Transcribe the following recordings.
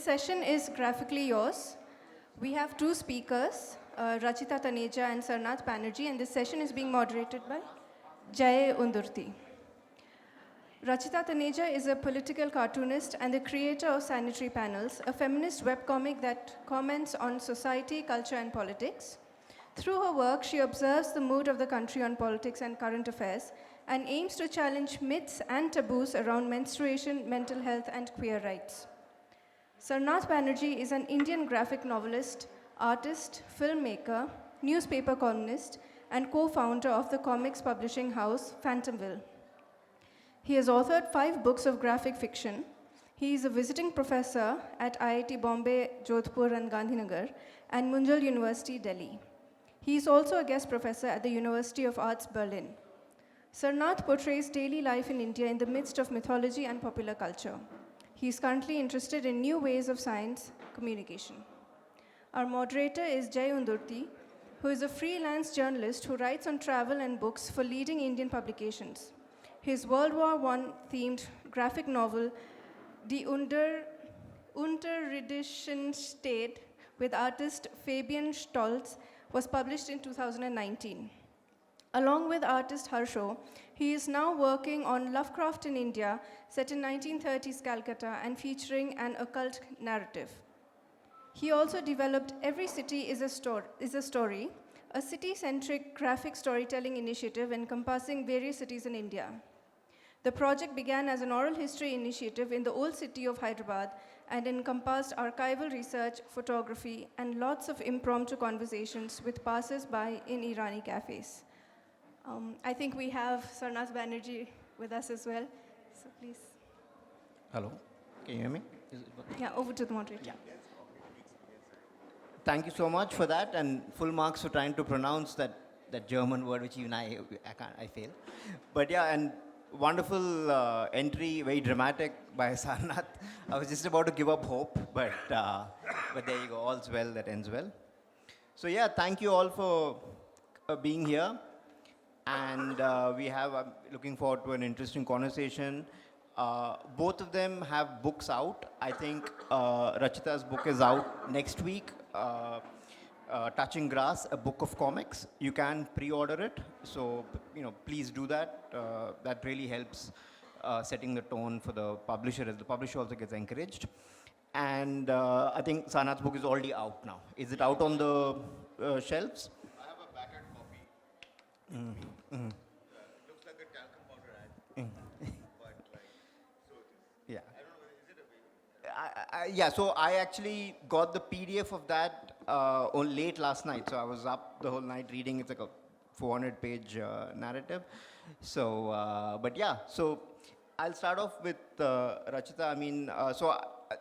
session is Graphically Yours. We have two speakers, Rachita, Taneja and Sarnath Banerjee, and this session is being moderated by Jaideep. Rachita Taneja is a political cartoonist and the creator of Sanitary Panels, a feminist webcomic that comments on society, culture, and politics. Through her work, she observes the mood of the country on politics and current affairs and aims to challenge myths and taboos around menstruation, mental health, and queer rights. Sarnath Banerjee is an Indian graphic novelist, artist, filmmaker, newspaper columnist, and co-founder of the comics publishing house Phantomville. He has authored 5 books of graphic fiction. He is a visiting professor at IIT Bombay, Jodhpur and Gandhinagar, and Munjal University, Delhi. He is also a guest professor at the University of Arts, Berlin. Sarnath portrays daily life in India in the midst of mythology and popular culture. He is currently interested in new ways of science communication. Our moderator is Unudurti, who is a freelance journalist who writes on travel and books for leading Indian publications. His World War I themed graphic novel, Die Unterirdischen with artist Fabian Stolz, was published in 2019. Along with artist Harsho, he is now working on Lovecraft in India, set in 1930s Calcutta and featuring an occult narrative. He also developed Every City is a Story, a city-centric graphic storytelling initiative encompassing various cities in India. The project began as an oral history initiative in the old city of Hyderabad and encompassed archival research, photography, and lots of impromptu conversations with passers-by in Irani cafes. I think we have Sarnath Banerjee with us as well, so please. Hello, can you hear me? Yeah, over to the moderator. Yeah. Thank you so much for that, and full marks for trying to pronounce that German word, which even I fail. But yeah, and wonderful entry, very dramatic by Sarnath. I was just about to give up hope, but there you go, all's well that ends well. So yeah, thank you all for being here. And I'm looking forward to an interesting conversation. Both of them have books out. I think Rachita's book is out next week. Touching Grass, a book of comics. You can pre-order it, so please do that. That really helps setting the tone for the publisher, as the publisher also gets encouraged. And I think Sarnath's book is already out now. Is it out on the shelves? I have a backup copy. Looks like a talcum powder ad. But so Yeah. I don't know, is it available? Yeah, so I actually got the PDF of that late last night. So I was up the whole night reading. It's like a 400-page narrative. So, but yeah, so I'll start off with Rachita. I mean,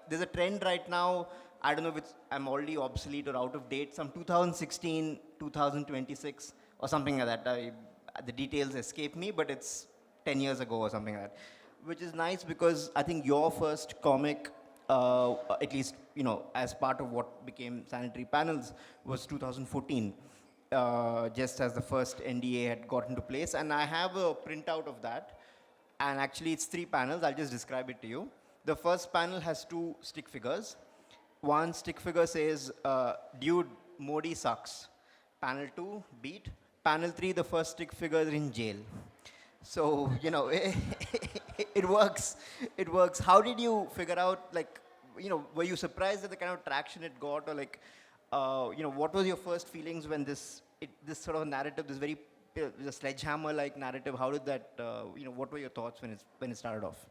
there's a trend right now. I don't know if I'm already obsolete or out of date. Some 2016, 2026 or something like that. The details escape me, but it's 10 years ago or something like that. Which is nice because I think your first comic, at least, as part of what became Sanitary Panels, was 2014, just as the first NDA had got into place. And I have a printout of that. And actually, it's 3 panels. I'll just describe it to you. The first panel has 2 stick figures. One stick figure says, dude, Modi sucks. Panel 2, beat. Panel 3, the first stick figure is in jail. So, it works. It works. How did you figure out, were you surprised at the kind of traction it got? Or what was your first feelings when this sort of narrative, this very the sledgehammer-like narrative, how did that, what were your thoughts when it started off?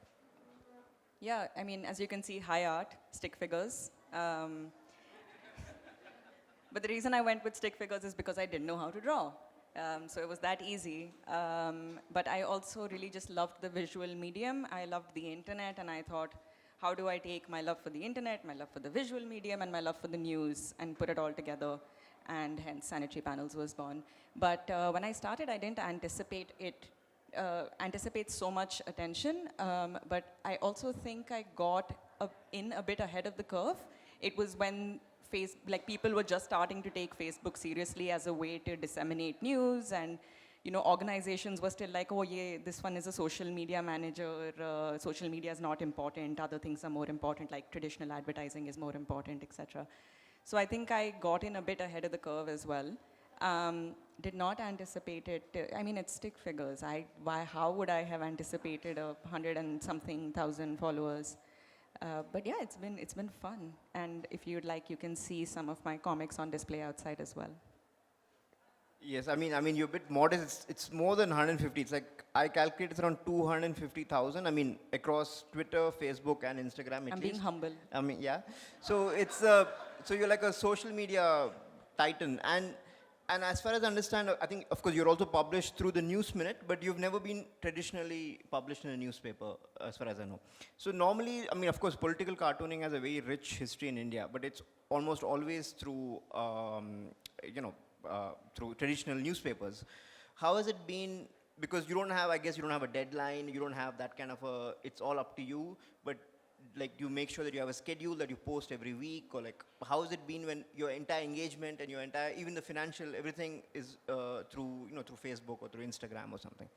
Yeah, I mean, as you can see, high art, stick figures. But the reason I went with stick figures is because I didn't know how to draw. So it was that easy. But I also really just loved the visual medium. I loved the internet, and I thought, how do I take my love for the internet, my love for the visual medium, and my love for the news, and put it all together? And hence, Sanitary Panels was born. But when I started, I didn't anticipate so much attention. But I also think I got in a bit ahead of the curve. It was when people were just starting to take Facebook seriously as a way to disseminate news and organizations were still like, oh yeah, this one is a social media manager, social media is not important, other things are more important, like traditional advertising is more important, etc. So I think I got in a bit ahead of the curve as well. Did not anticipate it. I mean, it's stick figures. How would I have anticipated 100 and something thousand followers? But yeah, it's been fun. And if you'd like, you can see some of my comics on display outside as well. Yes, I mean, you're a bit modest. It's more than 150. It's like, I calculate it's around 250,000. I mean, across Twitter, Facebook, and Instagram at I'm least. being humble. I mean, yeah. So it's, so you're like a social media titan. And as far as I understand, I think, of course, you're also published through the News Minute, but you've never been traditionally published in a newspaper, as far as I know. So normally, I mean, of course, political cartooning has a very rich history in India, but it's almost always through, through traditional newspapers. How has it been? Because you don't have, I guess, you don't have a deadline, you don't have that kind of a, it's all up to you, but like you make sure that you have a schedule that you post every week, or like, how has it been when your entire engagement and your entire, even the financial, everything is through, through Facebook or through Instagram or something?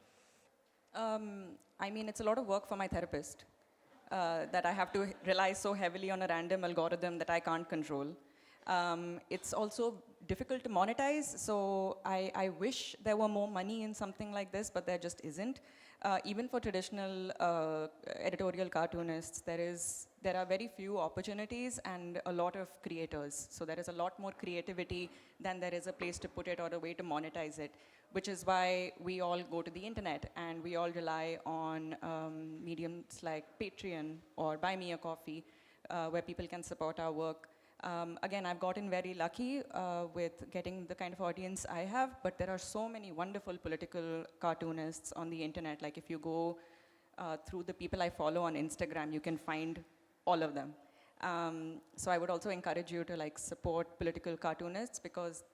I mean, it's a lot of work for my therapist that I have to rely so heavily on a random algorithm that I can't control. It's also difficult to monetize, so I wish there were more money in something like this, but there just isn't. Even for traditional editorial cartoonists, there are very few opportunities and a lot of creators. So there is a lot more creativity than there is a place to put it or a way to monetize it, which is why we all go to the internet and we all rely on mediums like Patreon or Buy Me a Coffee, where people can support our work. Again, I've gotten very lucky with getting the kind of audience I have, but there are so many wonderful political cartoonists on the internet. Like if you go through the people I follow on Instagram, you can find all of them. So I would also encourage you to like support political cartoonists, because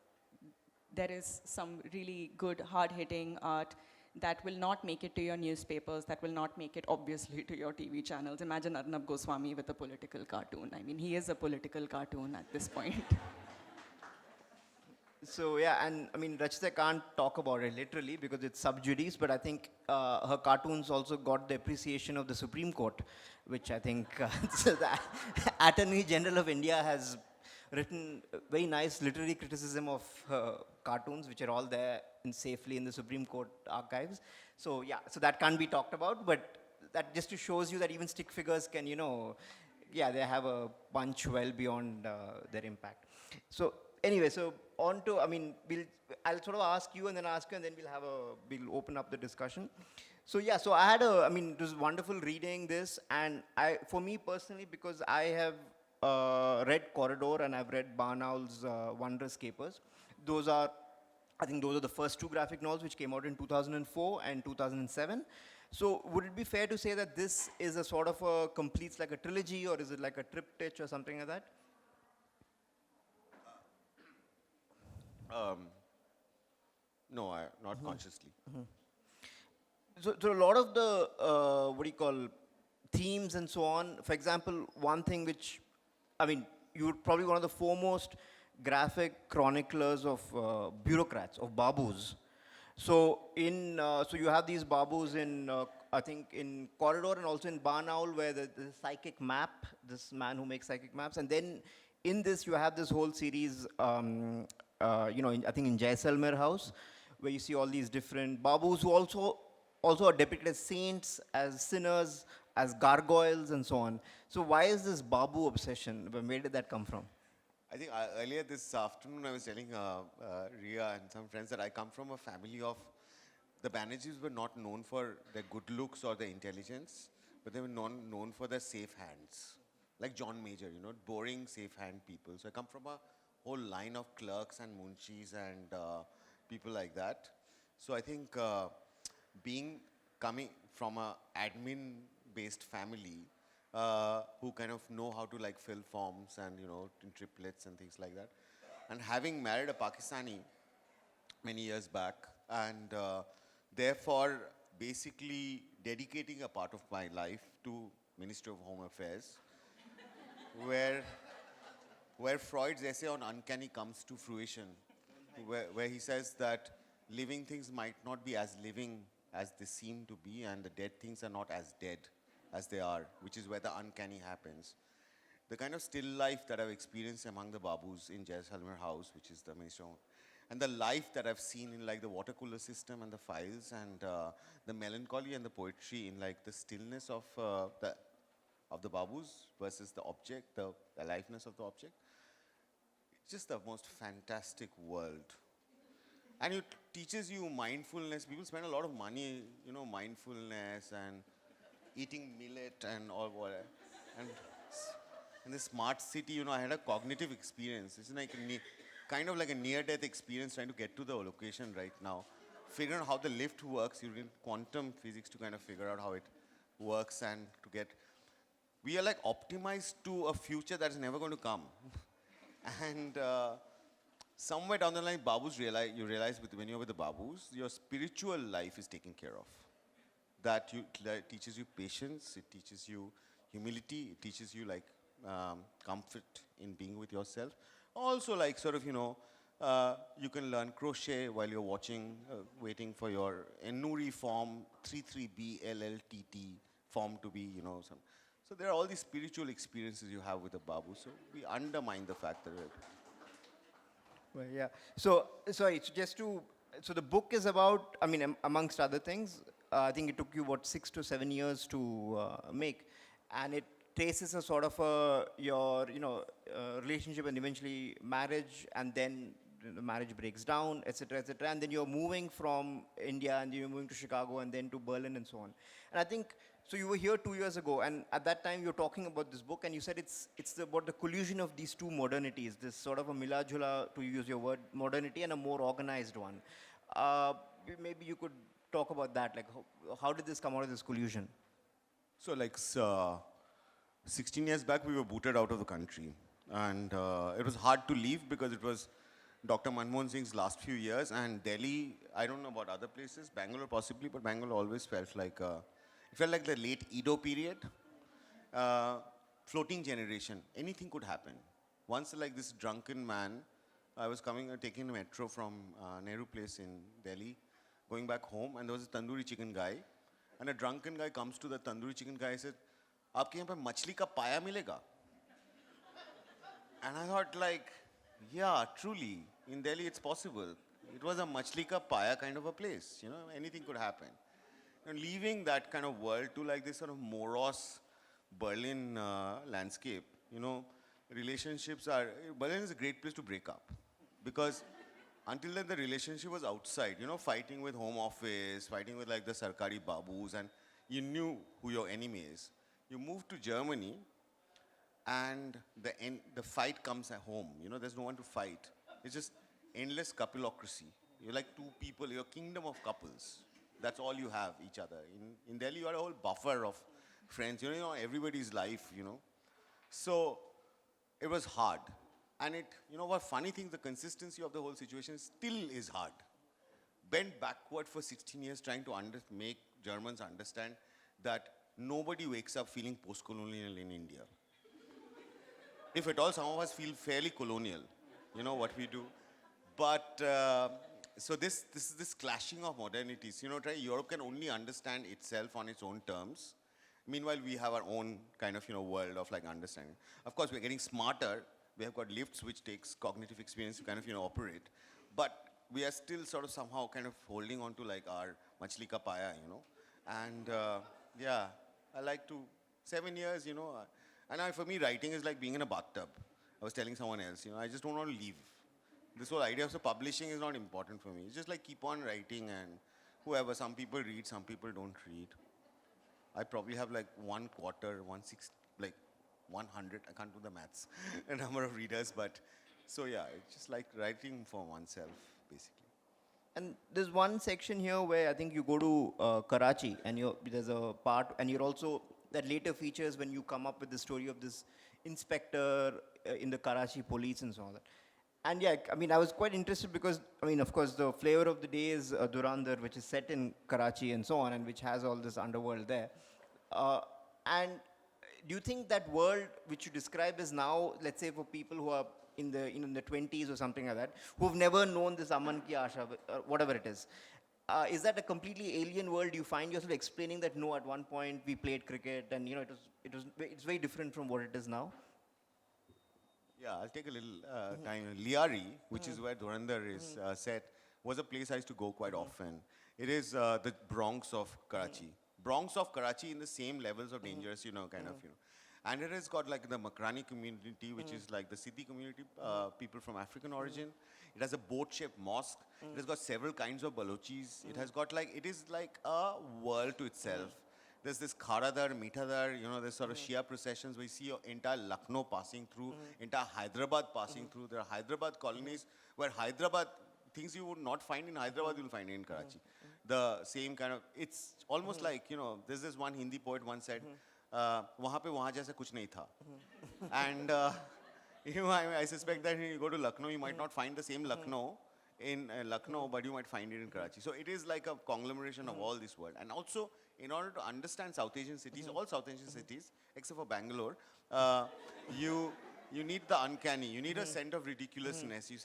there is some really good, hard-hitting art that will not make it to your newspapers, that will not make it, obviously, to your TV channels. Imagine Arnab Goswami with a political cartoon. I mean, he is a political cartoon at this point. So yeah, and I mean, Rachita can't talk about it literally because it's sub judice, but I think her cartoons also got the appreciation of the Supreme Court, which I think so the Attorney General of India has written very nice literary criticism of her cartoons, which are all there safely in the Supreme Court archives. So yeah, so that can't be talked about, but that just shows you that even stick figures can, yeah, they have a punch well beyond their impact. So anyway, so on to, I mean, I'll sort of ask you and then ask you, and then we'll open up the discussion. So yeah, so I had it was wonderful reading this, and for me personally, because I have read Corridor and I've read Barnaul's Wondrous Capers. I think those are the first two graphic novels which came out in 2004 and 2007. So would it be fair to say that this is a sort of completes like a trilogy, or is it like a triptych or something like that? No, not consciously. So a lot of the, themes and so on, for example, one thing which, I mean, you're probably one of the foremost graphic chroniclers of bureaucrats, of babus. So so you have these babus in, I think in Corridor and also in Barnaul, where the psychic map, this man who makes psychic maps, and then in this you have this whole series, I think in Jaisalmer House, where you see all these different babus who also are depicted as saints, as sinners, as gargoyles, and so on. So why is this babu obsession? Where did that come from? I think earlier this afternoon I was telling Ria and some friends that I come from a family of, the Banerjees were not known for their good looks or their intelligence, but they were known for their safe hands. Like John Major, boring safe hand people. So I come from a whole line of clerks and munchis and people like that. So I think coming from a admin-based family, who kind of know how to like fill forms and in triplets and things like that, and having married a Pakistani many years back, and therefore basically dedicating a part of my life to Ministry of Home Affairs, where Freud's essay on uncanny comes to fruition, where he says that living things might not be as living as they seem to be, and the dead things are not as dead as they are, which is where the uncanny happens. The kind of still life that I've experienced among the Babus in Jaisalmer House, which is the minister, and the life that I've seen in like the water cooler system and the files, and the melancholy and the poetry in like the stillness of the Babus versus the object, the aliveness of the object. It's just the most fantastic world. And it teaches you mindfulness. People spend a lot of money, mindfulness and eating millet and all what. And in the smart city, I had a cognitive experience. It's like kind of like a near-death experience trying to get to the location right now. Figuring out how the lift works, you need quantum physics to kind of figure out how it works and to get. We are like optimized to a future that is never going to come. And somewhere down the line, you realize when you're with the Babus, your spiritual life is taken care of. That teaches you patience, it teaches you humility, it teaches you like comfort in being with yourself. Also like sort of, you can learn crochet while you're waiting for your Nuri form, 33B LLTT form to be, some. So there are all these spiritual experiences you have with the Babu. So we undermine the fact that Well, yeah. So, sorry, so the book is about, amongst other things, I think it took you, 6 to 7 years to make. And it traces a sort of your, relationship and eventually marriage, and then the marriage breaks down, etc., etc. And then you're moving from India, and you're moving to Chicago, and then to Berlin, and so on. And I think, so you were here 2 years ago, and at that time you were talking about this book, and you said it's about the collusion of these two modernities, this sort of a mila-jula, to use your word, modernity, and a more organized one. Maybe you could talk about that, like how did this come out of this collusion? So like 16 years back, we were booted out of the country. And it was hard to leave because it was Dr. Manmohan Singh's last few years. And Delhi, I don't know about other places, Bangalore possibly, but Bangalore always felt like, it felt like the late Edo period. Floating generation, anything could happen. Once like this drunken man, I was taking the metro from Nehru Place in Delhi, going back home, and there was a tandoori chicken guy. And a drunken guy comes to the tandoori chicken guy and said, "Aapke yahan pe machli ka paya milega?" And I thought like, yeah, truly, in Delhi it's possible. It was a machli ka paya kind of a place, anything could happen. And leaving that kind of world to like this sort of morose Berlin landscape, Berlin is a great place to break up. Because until then the relationship was outside, fighting with home office, fighting with like the Sarkari Babus, and you knew who your enemy is. You move to Germany, and the fight comes at home. There's no one to fight. It's just endless coupleocracy. You're like two people, you're a kingdom of couples. That's all you have, each other. In Delhi, you are a whole buffer of friends. Everybody's life, So it was hard. And what funny thing, the consistency of the whole situation still is hard. Bent backward for 16 years trying to make Germans understand that nobody wakes up feeling post-colonial in India. If at all, some of us feel fairly colonial, what we do. But, so this is this clashing of modernities. Europe can only understand itself on its own terms. Meanwhile, we have our own kind of, world of like understanding. Of course, we're getting smarter. We have got lifts which takes cognitive experience to kind of, operate. But we are still sort of somehow kind of holding on to like our machli ka paya, And yeah, I like to, 7 years, and for me, writing is like being in a bathtub. I was telling someone else, I just don't want to leave. This whole idea of publishing is not important for me. It's just like keep on writing, and whoever, some people read, some people don't read. I probably have like 1/4, 1/6, like 100, I can't do the maths, a number of readers, but so yeah, it's just like writing for oneself, basically. And there's one section here where I think you go to Karachi, and there's a part, and you're also, that later features when you come up with the story of this inspector in the Karachi police and so on. And yeah, I was quite interested because, of course, the flavor of the day is Durandar, which is set in Karachi and so on, and which has all this underworld there. And do you think that world which you describe is now, let's say for people who are in the 20s or something like that, who've never known this Aman Ki Asha, whatever it is. Is that a completely alien world? Do you find yourself explaining that no, at one point we played cricket and it's very different from what it is now? Yeah, I'll take a little time. Liari, which is where Dhurandhar is set, was a place I used to go quite often. It is the Bronx of Karachi. Bronx of Karachi in the same levels of dangerous, kind of. And it has got like the Makrani community, which is like the Siddhi community, people from African origin. It has a boat-shaped mosque. It has got several kinds of Balochis. It has got it is like a world to itself. There's this Kharadar, Mithadar, there's sort of Shia processions where you see your entire Lucknow passing through, entire Hyderabad passing through. There are Hyderabad colonies where Hyderabad, things you would not find in Hyderabad, you'll find in Karachi. The same kind of, it's almost like, there's this one Hindi poet once said, वहाँ पे वहाँ जैसा कुछ नहीं था. And I suspect that when you go to Lucknow, you might not find the same Lucknow in Lucknow, but you might find it in Karachi. So it is like a conglomeration of all this world. And also, in order to understand South Asian cities, all South Asian cities, except for Bangalore, you need the uncanny. You need a scent of ridiculousness. You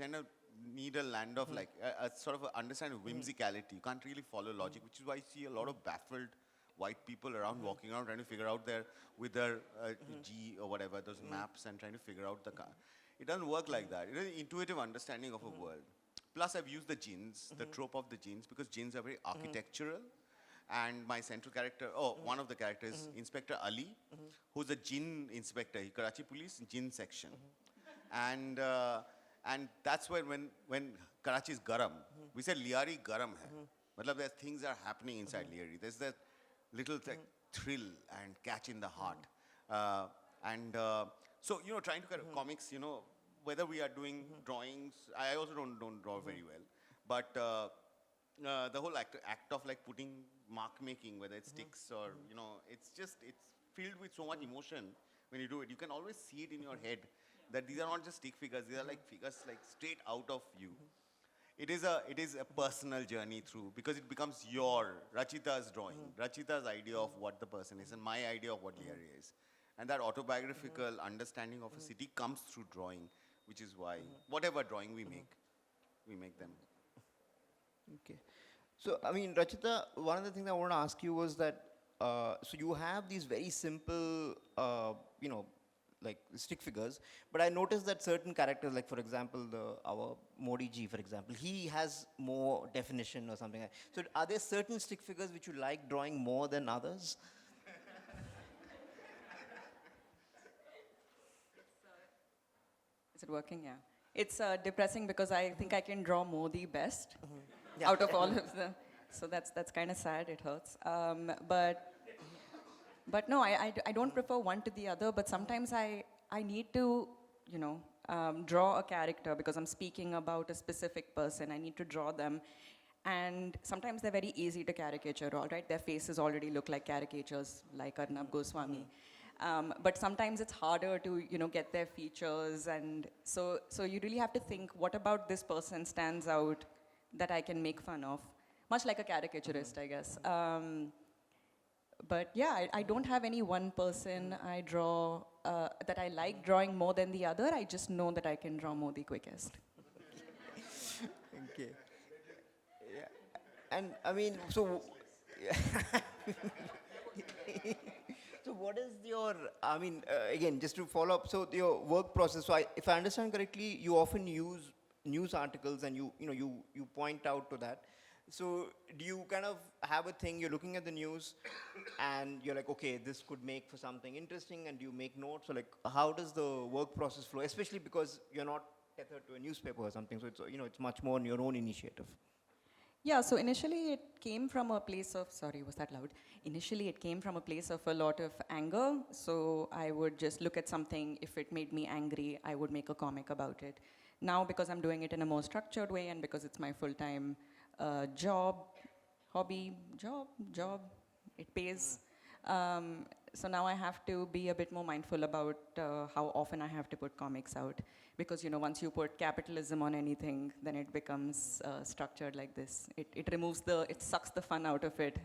need a land of a sort of understand of whimsicality. You can't really follow logic, which is why you see a lot of baffled white people around walking around trying to figure out with their G or whatever, those maps and trying to figure out the car. It doesn't work like that. It is an intuitive understanding of a world. Plus, I've used the jinns, the trope of the jinns, because jinns are very architectural. And my central character, one of the characters, Inspector Ali, who's a jinn inspector, Karachi Police, jinn section. And that's when Karachi is garam, we said Liari garam hai. Matlab, there's things that are happening inside Liari. There's that little thrill and catch in the heart. So, trying to kind of comics, whether we are doing drawings, I also don't draw very well, but the whole act of putting mark making, whether it sticks or, it's filled with so much emotion when you do it. You can always see it in your head that these are not just stick figures, these are figures straight out of you. It is a personal journey through, because it becomes Rachita's drawing, Rachita's idea of what the person is and my idea of what Liari is. And that autobiographical understanding of a city comes through drawing, which is why whatever drawing we make them. Okay. So, I mean, Rachita, one of the things I want to ask you was that, so you have these very simple, stick figures, but I noticed that certain characters, like for example, our Moderator, for example, he has more definition or something. So are there certain stick figures which you like drawing more than others? Is it working? Yeah. It's depressing because I think I can draw Modi best out of all of them. So that's kind of sad. It hurts. But no, I don't prefer one to the other. But sometimes I need to, draw a character because I'm speaking about a specific person. I need to draw them. And sometimes they're very easy to caricature, all right? Their faces already look like caricatures, like Arnab Goswami. But sometimes it's harder to, get their features. And so you really have to think, what about this person stands out that I can make fun of? Much like a caricaturist, I guess. But yeah, I don't have any one person I draw that I like drawing more than the other. I just know that I can draw more the quickest. Okay. Yeah. And I mean, so... So what is your, again, just to follow up, so your work process, so if I understand correctly, you often use news articles and you point out to that. So do you kind of have a thing, you're looking at the news and you're like, okay, this could make for something interesting, and you make notes, or how does the work process flow, especially because you're not tethered to a newspaper or something, so it's, it's much more on your own initiative. Yeah, so initially it came from a place of, sorry, was that loud? Initially it came from a place of a lot of anger. So I would just look at something, if it made me angry, I would make a comic about it. Now, because I'm doing it in a more structured way and because it's my full-time hobby, it pays. So now I have to be a bit more mindful about how often I have to put comics out. Because, once you put capitalism on anything, then it becomes structured like this. It sucks the fun out of it.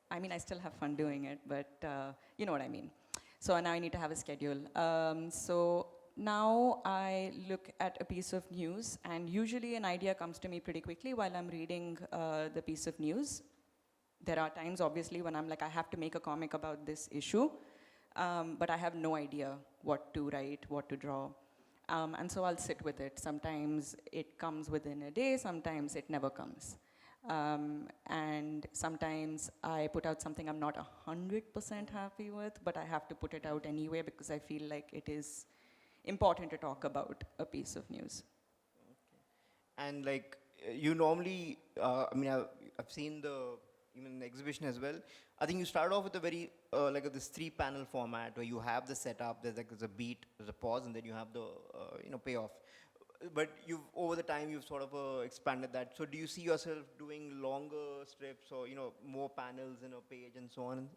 I mean, I still have fun doing it, but you know what I mean. So now I need to have a schedule. So now I look at a piece of news, and usually an idea comes to me pretty quickly while I'm reading the piece of news. There are times, obviously, when I'm like, I have to make a comic about this issue, but I have no idea what to write, what to draw. And so I'll sit with it. Sometimes it comes within a day, sometimes it never comes. And sometimes I put out something I'm not 100% happy with, but I have to put it out anyway because I feel like it is important to talk about a piece of news. And like you normally, I mean, I've seen even the exhibition as well. I think you start off with a very like this 3-panel format where you have the setup. There's a beat, there's a pause, and then you have the payoff. But over the time you've sort of expanded that. So do you see yourself doing longer strips or more panels in a page and so on?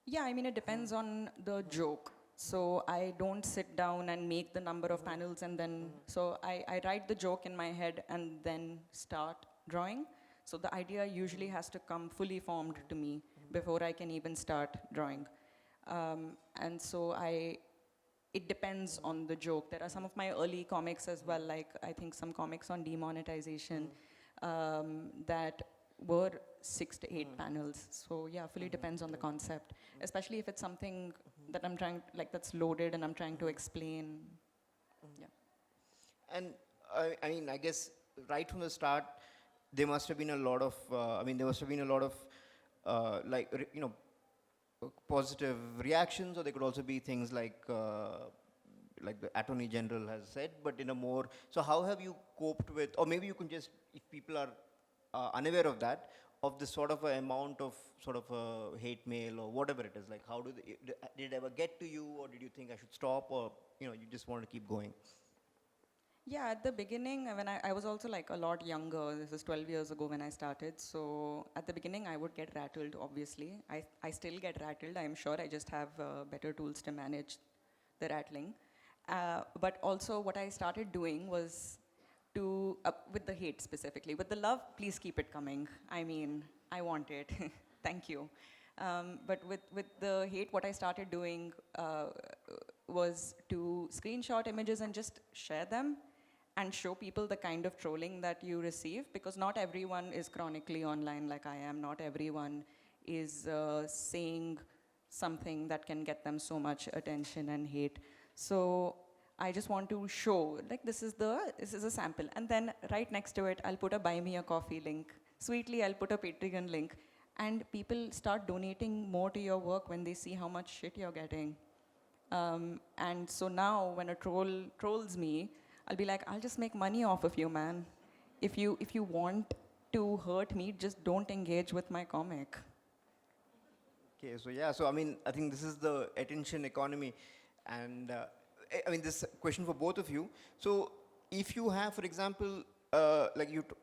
Yeah, I mean, it depends on the joke. So I don't sit down and make the number of panels and then, so I write the joke in my head and then start drawing. So the idea usually has to come fully formed to me before I can even start drawing. And so it depends on the joke. There are some of my early comics as well, like I think some comics on demonetization that were 6 to 8 panels. So yeah, fully depends on the concept, especially if it's something that I'm trying, like that's loaded and I'm trying to explain. Yeah. And I mean, I guess right from the start, there must have been a lot of, positive reactions, or there could also be things like the Attorney General has said, but in a more, so how have you coped with, or maybe you can just, if people are unaware of that, of this sort of amount of sort of hate mail or whatever it is, like how did it ever get to you, or did you think I should stop, or you just want to keep going? Yeah, at the beginning, when I was also like a lot younger, this is 12 years ago when I started, so at the beginning I would get rattled, obviously. I still get rattled, I'm sure, I just have better tools to manage the rattling. But also what I started doing was with the hate specifically. With the love, please keep it coming. I mean, I want it. Thank you. But with the hate, what I started doing was to screenshot images and just share them and show people the kind of trolling that you receive, because not everyone is chronically online like I am. Not everyone is saying something that can get them so much attention and hate. So I just want to show, like this is a sample. And then right next to it, I'll put a buy me a coffee link. Sweetly, I'll put a Patreon link. And people start donating more to your work when they see how much shit you're getting. And so now when a troll trolls me, I'll be like, I'll just make money off of you, man. If you want to hurt me, just don't engage with my comic. Okay, so yeah, so I mean, I think this is the attention economy. And I mean, this question for both of you. So if you have, for example,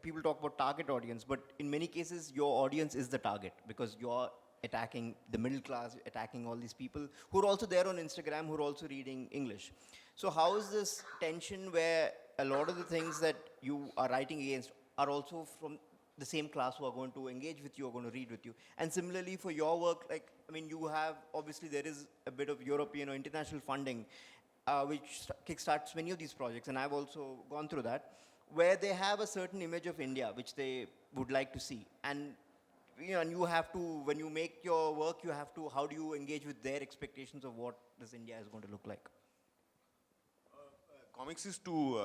people talk about target audience, but in many cases, your audience is the target because you're attacking the middle class, attacking all these people who are also there on Instagram, who are also reading English. So how is this tension where a lot of the things that you are writing against are also from the same class who are going to engage with you, are going to read with you? And similarly for your work, like, I mean, you have, obviously there is a bit of European or international funding which kickstarts many of these projects, and I've also gone through that, where they have a certain image of India which they would like to see. And and you have to, when you make your work, you have to, how do you engage with their expectations of what this India is going to look like? Comics is too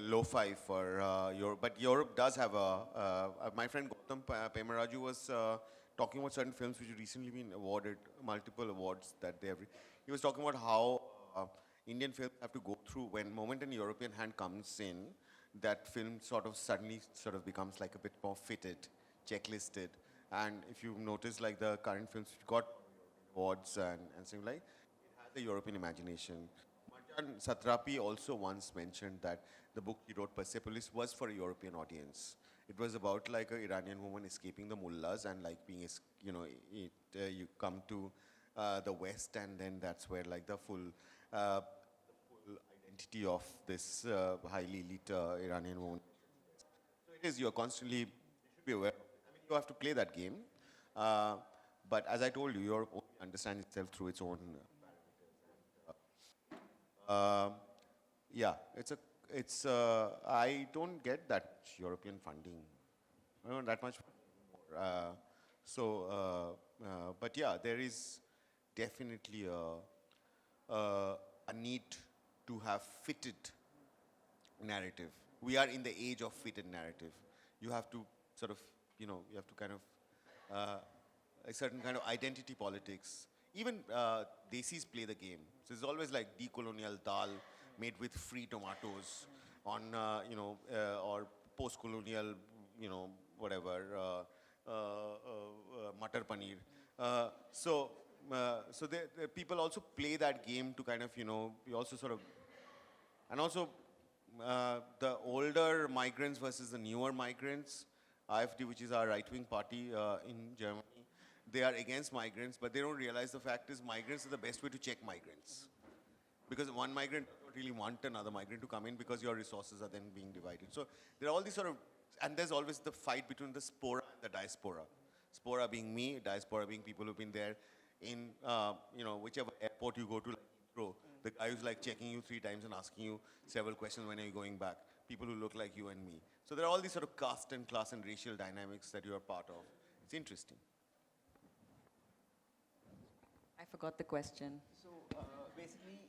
lo-fi for Europe, but Europe does have my friend Gautam Pemaraju was talking about certain films which have recently been awarded multiple awards that they have. He was talking about how Indian films have to go through, when moment an European hand comes in, that film suddenly becomes like a bit more fitted, checklisted. And if you notice, like the current films which got awards and things like, it has the European imagination. Marjan Satrapi also once mentioned that the book he wrote, Persepolis, was for a European audience. It was about like an Iranian woman escaping the mullahs and like being, you come to the West, and then that's where like the full identity of this highly elite Iranian woman. So it is, you're constantly, you should be aware. I mean, you have to play that game. But as I told you, Europe only understands itself through its own Um yeah, I don't get that much European funding. I don't that much. Uh, but yeah, there is definitely a need to have fitted narrative. We are in the age of fitted narrative. You have to sort of, you have to kind of a certain kind of identity politics. Even desis play the game. So it's always like decolonial dal made with free tomatoes on, or post-colonial, whatever, matar paneer. So the people also play that game to kind of, you also sort of, and also the older migrants versus the newer migrants, AfD, which is our right-wing party in Germany, they are against migrants, but they don't realize the fact is migrants are the best way to check migrants. Because one migrant doesn't really want another migrant to come in because your resources are then being divided. So there are all these sort of, and there's always the fight between the spora and the diaspora. Spora being me, diaspora being people who've been there in, whichever airport you go to, like Heathrow, the guy who's like checking you 3 times and asking you several questions when are you going back. People who look like you and me. So there are all these sort of caste and class and racial dynamics that you are part of. It's interesting. I forgot the question. So basically,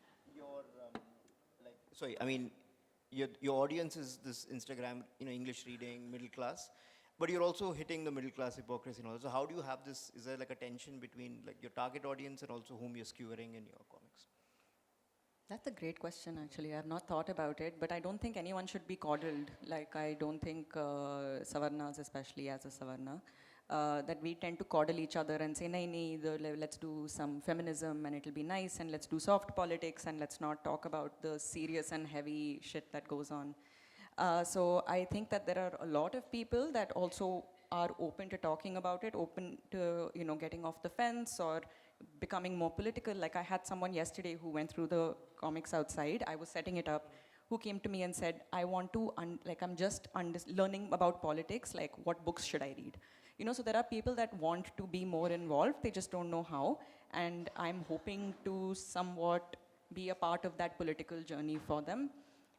sorry, I mean, your audience is this Instagram, English reading, middle class, but you're also hitting the middle class hypocrisy and all. So how do you have this? Is there like a tension between like your target audience and also whom you're skewering in your comics? That's a great question, actually. I have not thought about it, but I don't think anyone should be coddled. Like, I don't think Savarnas, especially as a Savarna, that we tend to coddle each other and say, nahi, let's do some feminism and it'll be nice, and let's do soft politics, and let's not talk about the serious and heavy shit that goes on. So I think that there are a lot of people that also are open to talking about it, open to, getting off the fence or becoming more political. Like I had someone yesterday who went through the comics outside. I was setting it up, who came to me and said, I want to, I'm just learning about politics, like what books should I read? So there are people that want to be more involved, they just don't know how. And I'm hoping to somewhat be a part of that political journey for them.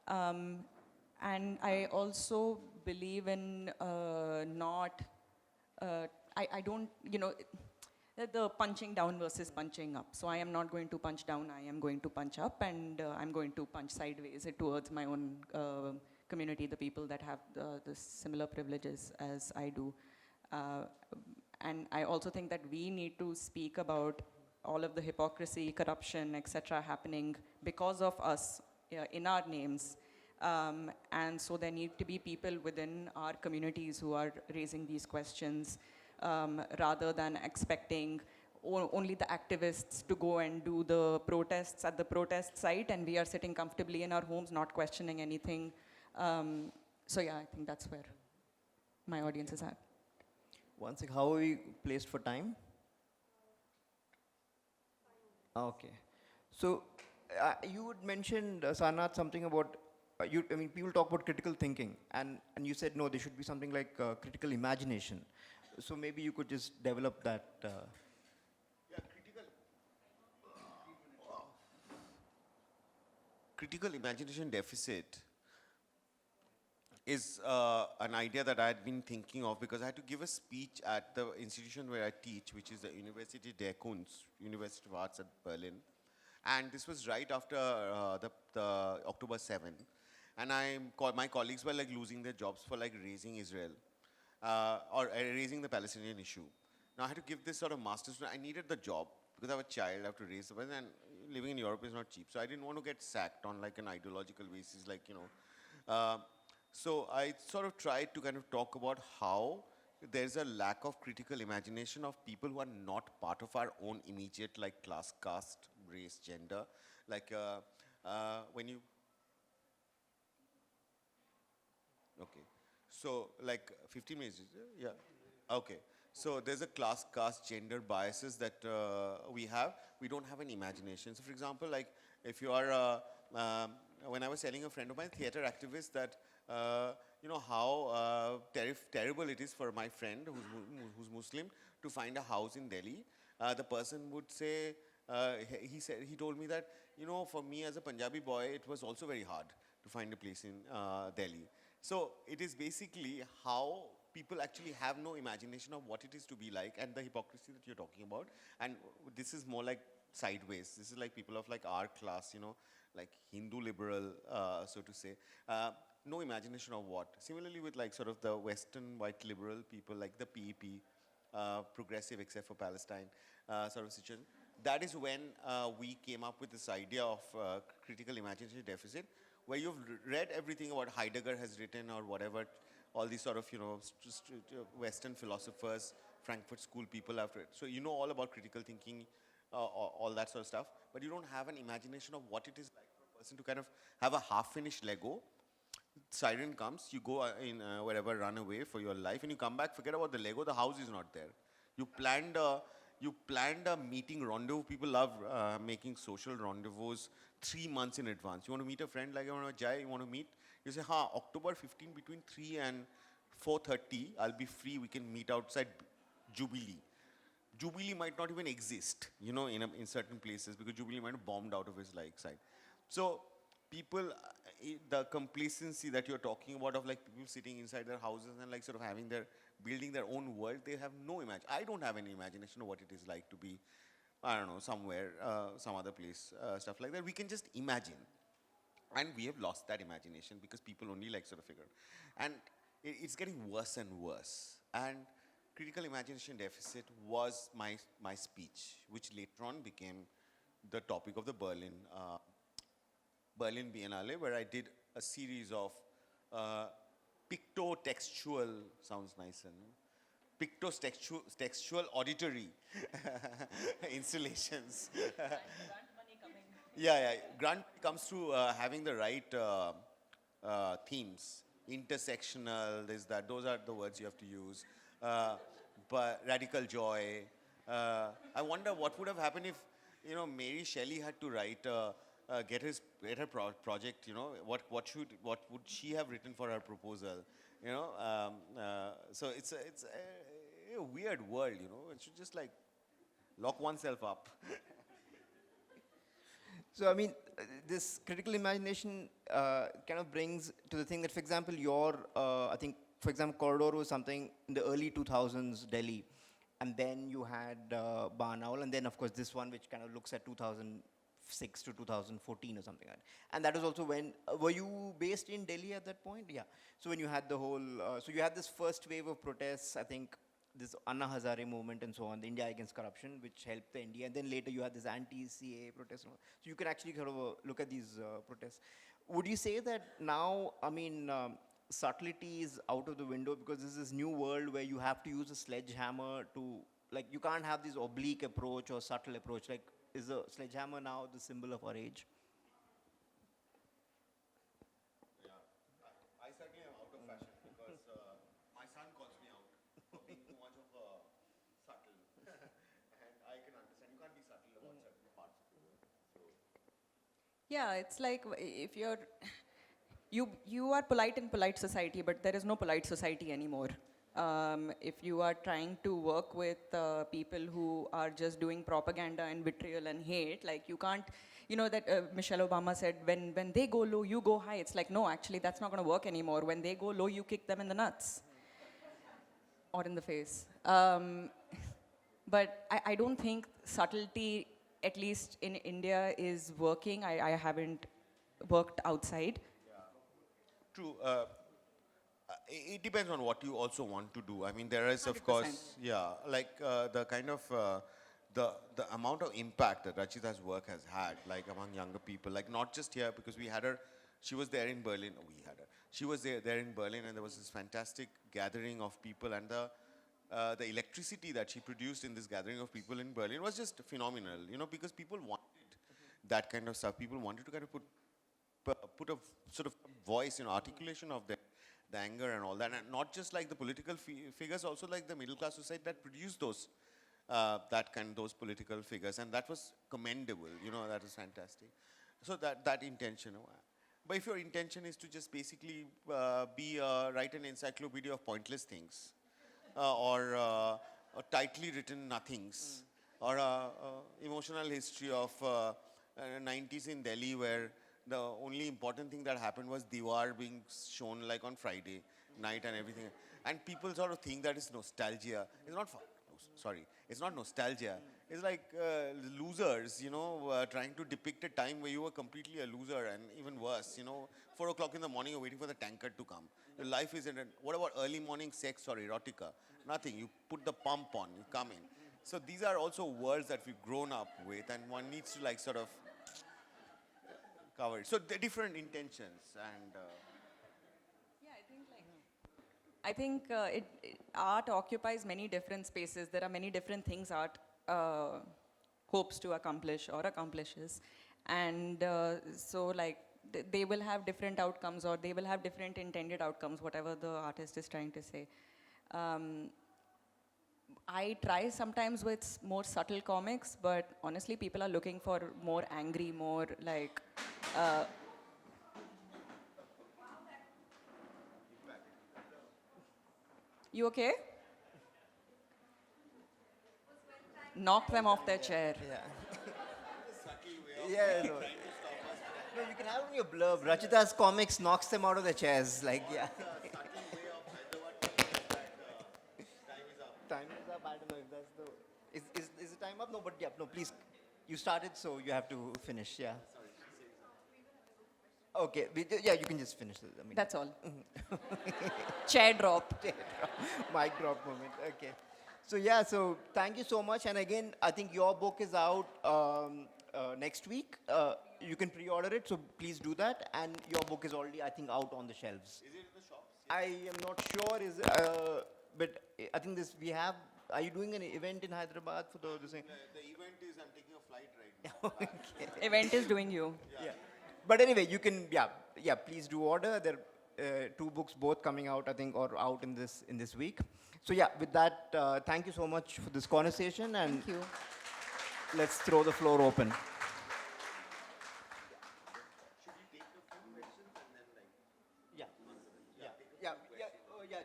And I also believe in I don't, the punching down versus punching up. So I am not going to punch down, I am going to punch up, and I'm going to punch sideways towards my own community, the people that have the similar privileges as I do. And I also think that we need to speak about all of the hypocrisy, corruption, etc. happening because of us in our names. And so there need to be people within our communities who are raising these questions, rather than expecting only the activists to go and do the protests at the protest site, and we are sitting comfortably in our homes not questioning anything. So yeah, I think that's where my audience is at. One sec, how are we placed for time? Okay. So you had mentioned, Sarnath, something about, people talk about critical thinking, and you said, no, there should be something like critical imagination. So maybe you could just develop that. Yeah, critical imagination deficit is an idea that I had been thinking of because I had to give a speech at the institution where I teach, which is the University der Kunst, University of Arts at Berlin. And this was right after the October 7. And my colleagues were like losing their jobs for like raising Israel or raising the Palestinian issue. Now I had to give this sort of master's. I needed the job because I have a child, I have to raise the and living in Europe is not cheap. So I didn't want to get sacked on like an ideological basis, like, so I sort of tried to kind of talk about how there's a lack of critical imagination of people who are not part of our own immediate like class, caste, race, gender. Like when you, okay. So like 15 minutes, yeah, okay. So there's a class, caste, gender biases that we have. We don't have an imagination. So for example, like if you are, when I was telling a friend of mine, theater activist, that how terrible it is for my friend who's Muslim to find a house in Delhi. The person would say, he told me that, you know, for me as a Punjabi boy, it was also very hard to find a place in Delhi. So it is basically how people actually have no imagination of what it is to be like, and the hypocrisy that you're talking about. And this is more like sideways. This is like people of like our class, you know, like Hindu liberal, so to say. No imagination of what. Similarly with like sort of the Western white liberal people like the PEP, progressive except for Palestine, sort of situation. That is when we came up with this idea of critical imagination deficit, where you've read everything about Heidegger has written or whatever, all these sort of, you know, Western philosophers, Frankfurt School people after it. So you know all about critical thinking, all that sort of stuff, but you don't have an imagination of what it is like for a person to kind of have a half-finished Lego. Siren comes, you go in wherever, run away for your life, and you come back, forget about the Lego, the house is not there. You planned a meeting rendezvous. People love making social rendezvous 3 months in advance. You want to meet a friend like, Jai, you want to meet? You say, October 15 between 3 and 4:30, I'll be free, we can meet outside Jubilee. Jubilee might not even exist, you know, in certain places, because Jubilee might have bombed out of his like side. So people, the complacency that you're talking about of like people sitting inside their houses and like sort of building their own world, they have no imagination. I don't have any imagination of what it is like to be, I don't know, somewhere, some other place, stuff like that. We can just imagine. And we have lost that imagination because people only like sort of figure. And it's getting worse and worse. And critical imagination deficit was my speech, which later on became the topic of the Berlin Biennale, where I did a series of picto-textual, sounds nice, and picto-textual auditory installations. Yeah, grant comes through having the right themes. Intersectional, there's that. Those are the words you have to use. But radical joy. I wonder what would have happened if, you know, Mary Shelley had to write, get her project. You know, what would she have written for her proposal? You know, so it's a weird world. You know, it should just like lock oneself up. So, I mean, this critical imagination kind of brings to the thing that, for example, I think, for example, Corridor was something in the early 2000s, Delhi. And then you had Barnaul, and then, of course, this one, which kind of looks at 2006 to 2014 or something like that. And that was also when, were you based in Delhi at that point? Yeah. So when you had the whole, so you had this first wave of protests, I think, this Anna Hazare movement and so on, the India Against Corruption, which helped the India. And then later you had this anti-CA protest. So you can actually sort of look at these protests. Would you say that now, I mean, subtlety is out of the window because this is this new world where you have to use a sledgehammer to, like, you can't have this oblique approach or subtle approach. Like, is the sledgehammer now the symbol of our age? I certainly am out of fashion because my son calls me out for being too much of a subtle. And I can understand, you can't be subtle about certain parts of the world. So. Yeah, it's like if you are polite in polite society, but there is no polite society anymore. If you are trying to work with people who are just doing propaganda and vitriol and hate, like you can't, you know that Michelle Obama said, when they go low, you go high. It's like, no, actually that's not going to work anymore. When they go low, you kick them in the nuts or in the face. But I don't think subtlety, at least in India, is working. I haven't worked outside. True. It depends on what you also want to do. I mean, there is, of course, 100%. yeah, like the kind of the amount of impact that Rachita's work has had, like among younger people, like not just here, because we had her, she was there in Berlin. We had her. She was there in Berlin, and there was this fantastic gathering of people, and the electricity that she produced in this gathering of people in Berlin was just phenomenal. You know, because people wanted that kind of stuff. People wanted to kind of put a sort of voice, you know, articulation of the anger and all that, and not just like the political figures, also like the middle class society that produced those those political figures, and that was commendable. You know, that was fantastic. So that intention. But if your intention is to just basically write an encyclopedia of pointless things, or tightly written nothings, or emotional history of 90s in Delhi, where the only important thing that happened was Diwar being shown like on Friday night and everything. And people sort of think that it's nostalgia. It's not, sorry, it's not nostalgia. It's like losers, trying to depict a time where you were completely a loser, and even worse, 4 o'clock in the morning, you're waiting for the tanker to come. Your life isn't, what about early morning sex or erotica? Nothing. You put the pump on, you come in. So these are also worlds that we've grown up with, and one needs to like sort of cover it. So the different intentions and. I think art occupies many different spaces. There are many different things art hopes to accomplish or accomplishes. And so like they will have different outcomes, or they will have different intended outcomes, whatever the artist is trying to say. I try sometimes with more subtle comics, but honestly people are looking for more angry, more like you okay? Knock them off their chair. Yeah. Yeah, no. No, you can have it in your blurb. Rachita's comics knocks them out of their chairs. Like, yeah. Time is up. I don't know if that's the. Is the time up? No, but yeah, no, please. You started, so you have to finish. Yeah. Okay. Yeah, you can just finish. I mean, That's all. Chair drop. mic drop moment. Okay. So yeah, so thank you so much. And again, I think your book is out next week. You can pre-order it, so please do that. And your book is already, I think, out on the shelves. Is it in the shops? I am not sure. But I think this we have. Are you doing an event in Hyderabad for this thing? The event is I'm taking a flight right now. Okay. Event is doing you. Yeah. But anyway, you can. Yeah. Please do order. There are 2 books, both coming out, I think, or out in this week. So yeah, with that, thank you so much for this conversation, and Thank you. let's throw the floor open. Yeah.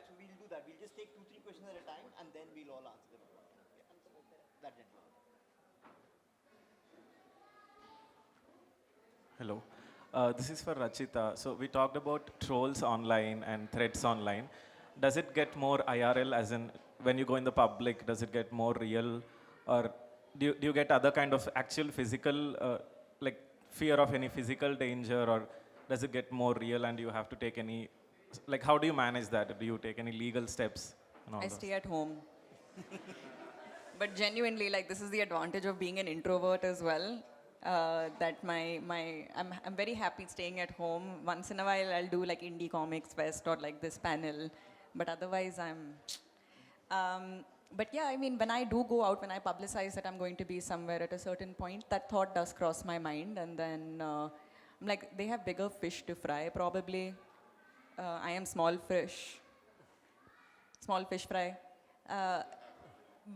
So we'll do that. We'll just take 2-3 questions at a time, and then we'll all answer them. Yeah. That gentleman. Hello. This is for Rachita. So we talked about trolls online and threats online. Does it get more IRL, as in when you go in the public, does it get more real? Or do you get other kind of actual physical, like fear of any physical danger, or does it get more real and you have to take any, like how do you manage that? Do you take any legal steps? And all I those? stay at home. But genuinely, like this is the advantage of being an introvert as well. That I'm very happy staying at home. Once in a while, I'll do like indie comics fest or like this panel, but otherwise but yeah, I mean, when I do go out, when I publicize that I'm going to be somewhere at a certain point, that thought does cross my mind, and then I'm like, they have bigger fish to fry, probably. I am small fish fry.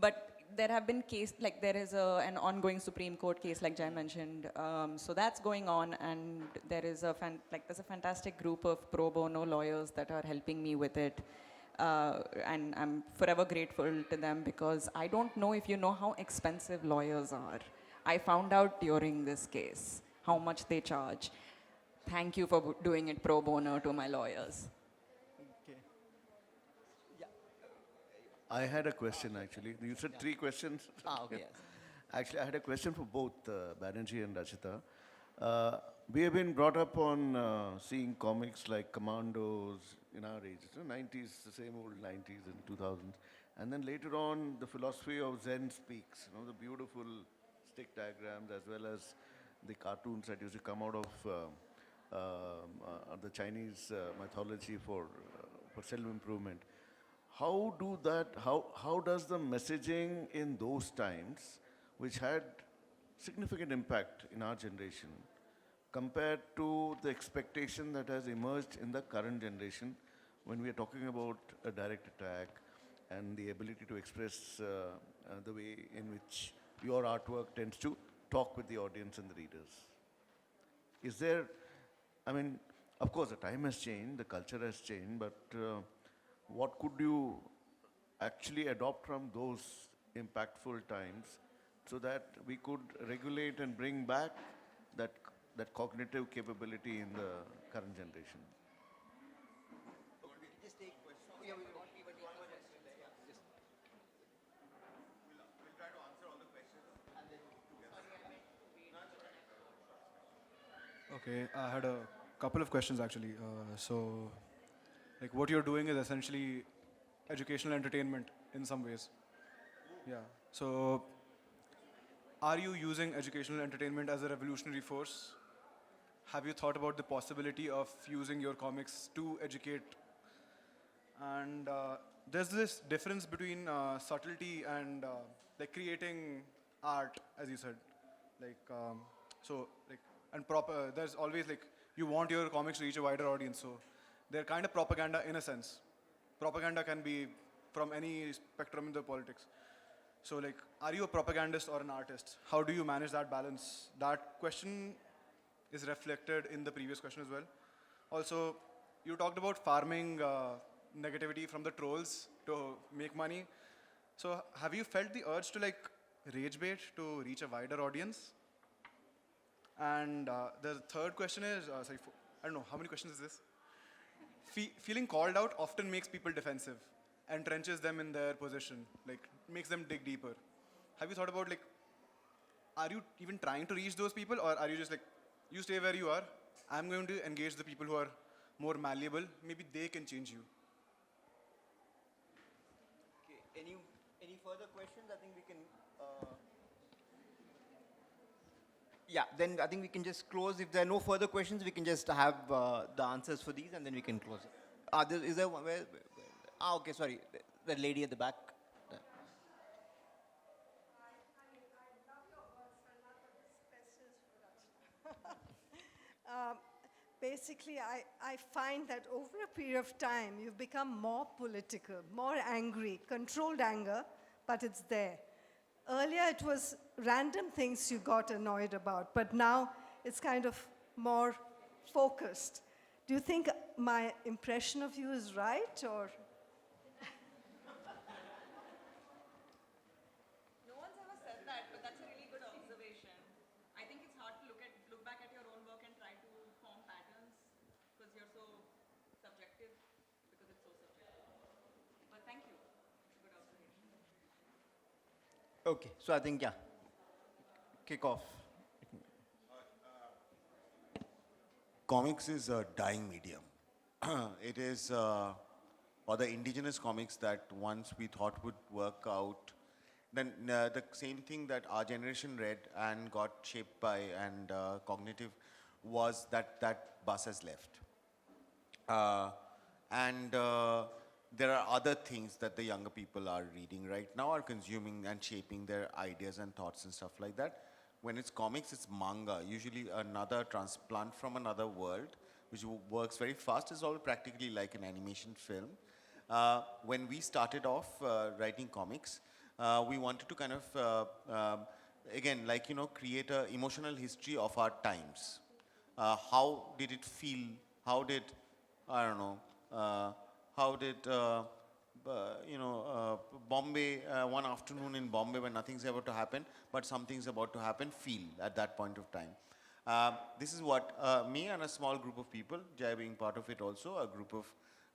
But there have been like there is an ongoing Supreme Court case, like Jai mentioned. So that's going on, and there is there's a fantastic group of pro bono lawyers that are helping me with it. And I'm forever grateful to them, because I don't know if you know how expensive lawyers are. I found out during this case how much they charge. Thank you for doing it pro bono to my lawyers. Okay. I had a question actually. You said 3 questions. Okay. Yes. Actually, I had a question for both Banerjee and Rachita. We have been brought up on seeing comics like Commandos in our age, 90s, the same old 90s and 2000s. And then later on, the philosophy of Zen speaks, the beautiful stick diagrams as well as the cartoons that used to come out of the Chinese mythology for self-improvement. How does the messaging in those times, which had significant impact in our generation, compared to the expectation that has emerged in the current generation when we are talking about a direct attack and the ability to express the way in which your artwork tends to talk with the audience and the readers? Is there, I mean, of course the time has changed, the culture has changed, but what could you actually adopt from those impactful times so that we could regulate and bring back that, that cognitive capability in the current generation? Okay, I had a couple of questions actually. So, like, what you're doing is essentially educational entertainment in some ways. Yeah. So, are you using educational entertainment as a revolutionary force? Have you thought about the possibility of using your comics to educate? And there's this difference between subtlety and like creating art, as you said. Like, so, like, and proper, there's always like, you want your comics to reach a wider audience. So, they're kind of propaganda in a sense. Propaganda can be from any spectrum in the politics. So, like, are you a propagandist or an artist? How do you manage that balance? That question is reflected in the previous question as well. Also, you talked about farming negativity from the trolls to make money. So, have you felt the urge to like rage bait to reach a wider audience? And the third question is, I don't know, how many questions is this? Feeling called out often makes people defensive, entrenches them in their position, like makes them dig deeper. Have you thought about like, are you even trying to reach those people, or are you just like, you stay where you are, I'm going to engage the people who are more malleable, maybe they can change you. Okay, any further questions? I think we can. Yeah, then I think we can just close. If there are no further questions, we can just have the answers for these, and then we can close it. Is there one okay, sorry, the lady at the back. There. Basically, I find that over a period of time, you've become more political, more angry, controlled anger, but it's there. Earlier, it was random things you got annoyed about, but now it's kind of more focused. Do you think my impression of you is right, or? No one's ever said that, but that's a really good observation. I think it's hard to look back at your own work and try to form patterns because you're so subjective, because it's so subjective. But thank you. It's a good observation. Okay, so I think, yeah, kick off. Comics is a dying medium. It is, or the indigenous comics that once we thought would work out, then the same thing that our generation read and got shaped by and cognitive was that bus has left. And there are other things that the younger people are reading right now, are consuming and shaping their ideas and thoughts and stuff like that. When it's comics, it's manga, usually another transplant from another world, which works very fast. It's all practically like an animation film. When we started off writing comics, we wanted to kind of, again, like, create an emotional history of our times. How did it feel? How did, I don't know, how did, Bombay, one afternoon in Bombay when nothing's about to happen, but something's about to happen, feel at that point of time. This is what me and a small group of people, Jai being part of it also, a group of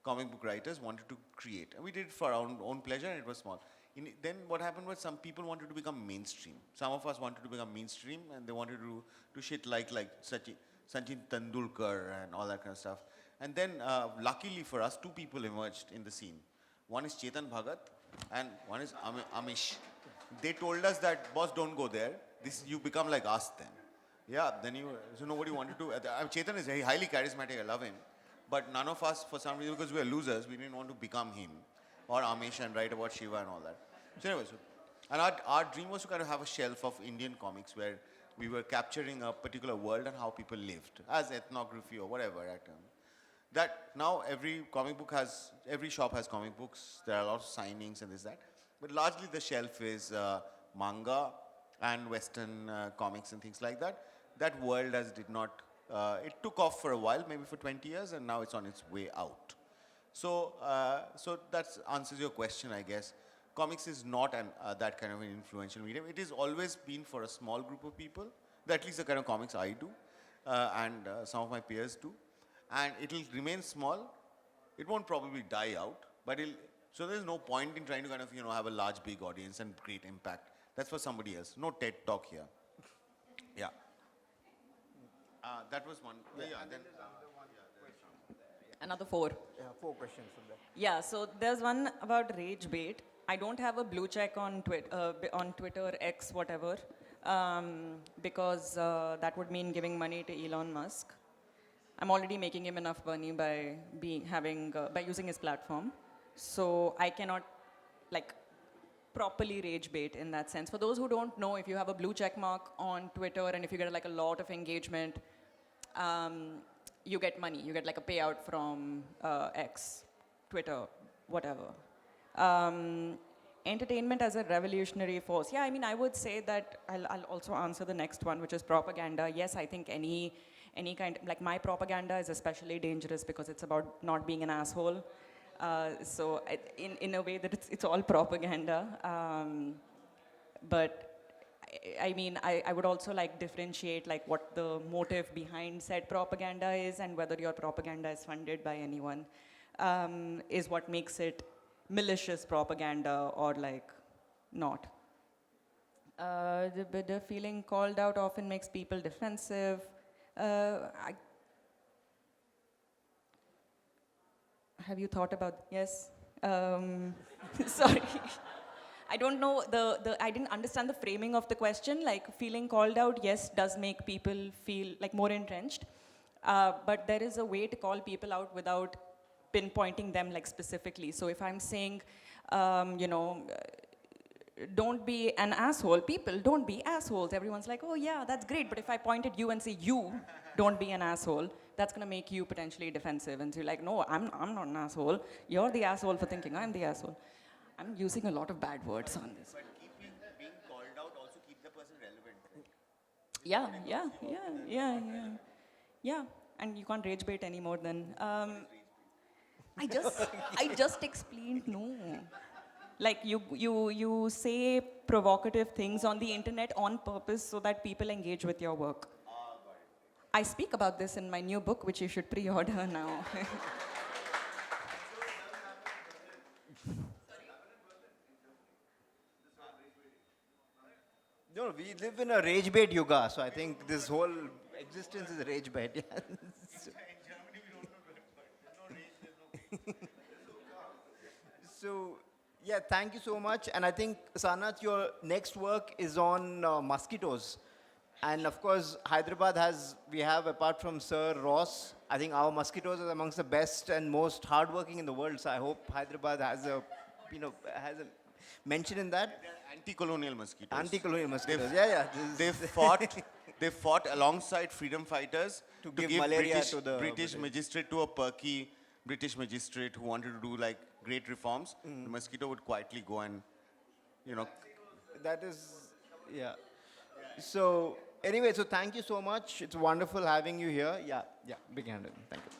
comic book writers wanted to create. And we did it for our own pleasure, and it was small. Then what happened was some people wanted to become mainstream. Some of us wanted to become mainstream, and they wanted to do shit like Sachin Tendulkar and all that kind of stuff. And then, luckily for us, two people emerged in the scene. One is Chetan Bhagat, and one is Amish. They told us that, boss, don't go there. You become like us then. Yeah, then so nobody wanted to. Chetan is very highly charismatic, I love him. But none of us, for some reason, because we were losers, we didn't want to become him or Amish and write about Shiva and all that. So anyway, and our dream was to kind of have a shelf of Indian comics where we were capturing a particular world and how people lived as ethnography or whatever. That now every shop has comic books. There are a lot of signings and this, that. But largely the shelf is manga and Western comics and things like that. That world did not, it took off for a while, maybe for 20 years, and now it's on its way out. So that answers your question, I guess. comics is not that kind of an influential medium. It has always been for a small group of people, at least the kind of comics I do, and some of my peers do. And it will remain small. It won't probably die out, but so there's no point in trying to kind of, have a large, big audience and create impact. That's for somebody else. No TED talk here. Yeah. That was one. Yeah, then, Another 4. Yeah, 4 questions from there. Yeah, so there's one about rage bait. I don't have a blue check on Twitter, X, whatever, because that would mean giving money to Elon Musk. I'm already making him enough money by using his platform, so I cannot properly rage bait in that sense. For those who don't know, if you have a blue check mark on Twitter and if you get a lot of engagement, you get money. You get a payout from X, Twitter, whatever. Entertainment as a revolutionary force. Yeah, I mean, I would say that I'll also answer the next one, which is propaganda. Yes, I think any kind, my propaganda is especially dangerous because it's about not being an asshole. So in a way that it's all propaganda. But I mean, I would also differentiate what the motive behind said propaganda is and whether your propaganda is funded by anyone is what makes it malicious propaganda or not. The feeling called out often makes people defensive. Have you thought about, yes? Sorry. I don't know, I didn't understand the framing of the question. Feeling called out, yes, does make people feel more entrenched. But there is a way to call people out without pinpointing them specifically. So if I'm saying, don't be an asshole, people, don't be assholes. Everyone's like, oh yeah, that's great. But if I point at you and say, you, don't be an asshole, that's going to make you potentially defensive. And so you're like, no, I'm not an asshole. You're the asshole for thinking I'm the asshole. I'm using a lot of bad words on this. but being called out also keep the person relevant, right? Yeah. And you can't rage bait anymore then. I just explained, no. You say provocative things on the internet on purpose so that people engage with your work. I speak about this in my new book, which you should pre-order now. No, we live in a rage bait yuga, so I think this whole existence is a rage bait. Yeah. So, yeah, thank you so much. And I think, Sarnath, your next work is on mosquitoes. And of course, Hyderabad we have, apart from Sir Ross, I think our mosquitoes are amongst the best and most hardworking in the world. So I hope Hyderabad has a mention in that. They're anti-colonial mosquitoes. Anti-colonial mosquitoes, yeah. They fought alongside freedom fighters to give malaria to the British magistrate, to a perky British magistrate who wanted to do great reforms. The mosquito would quietly go and, That is, yeah. So anyway, so thank you so much. It's wonderful having you here. Yeah, big hand. Thank you.